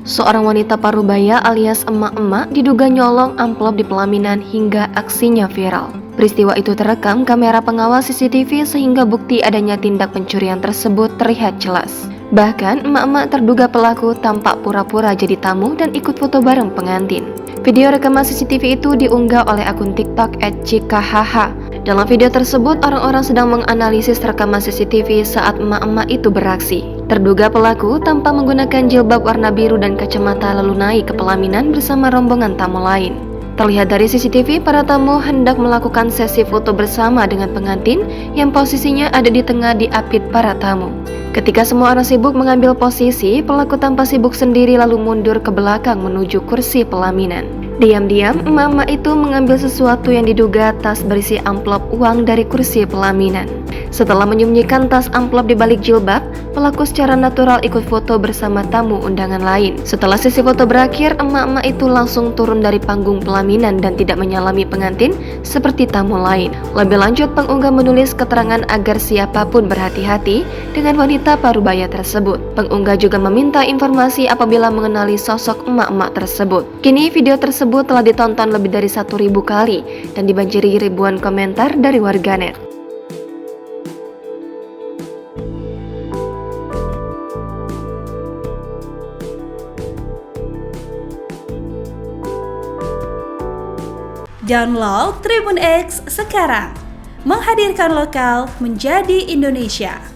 Seorang wanita parubaya alias emak-emak diduga nyolong amplop di pelaminan hingga aksinya viral. Peristiwa itu terekam kamera pengawas CCTV sehingga bukti adanya tindak pencurian tersebut terlihat jelas. Bahkan emak-emak terduga pelaku tampak pura-pura jadi tamu dan ikut foto bareng pengantin. Video rekaman CCTV itu diunggah oleh akun TikTok @cikahh. Dalam video tersebut, orang-orang sedang menganalisis rekaman CCTV saat emak-emak itu beraksi. Terduga pelaku tanpa menggunakan jilbab warna biru dan kacamata lalu naik ke pelaminan bersama rombongan tamu lain. Terlihat dari CCTV, para tamu hendak melakukan sesi foto bersama dengan pengantin yang posisinya ada di tengah diapit para tamu. Ketika semua orang sibuk mengambil posisi, pelaku tanpa sibuk sendiri lalu mundur ke belakang menuju kursi pelaminan. Diam-diam, emak-emak itu mengambil sesuatu yang diduga tas berisi amplop uang dari kursi pelaminan. Setelah menyembunyikan tas amplop di balik jilbab, pelaku secara natural ikut foto bersama tamu undangan lain. Setelah sesi foto berakhir, emak-emak itu langsung turun dari panggung pelaminan dan tidak menyalami pengantin seperti tamu lain. Lebih lanjut, pengunggah menulis keterangan agar siapapun berhati-hati dengan wanita parubaya tersebut. Pengunggah juga meminta informasi apabila mengenali sosok emak-emak tersebut. Kini video tersebut telah ditonton lebih dari 1.000 kali dan dibanjiri ribuan komentar dari warganet. Download Tribun X sekarang, menghadirkan lokal menjadi Indonesia.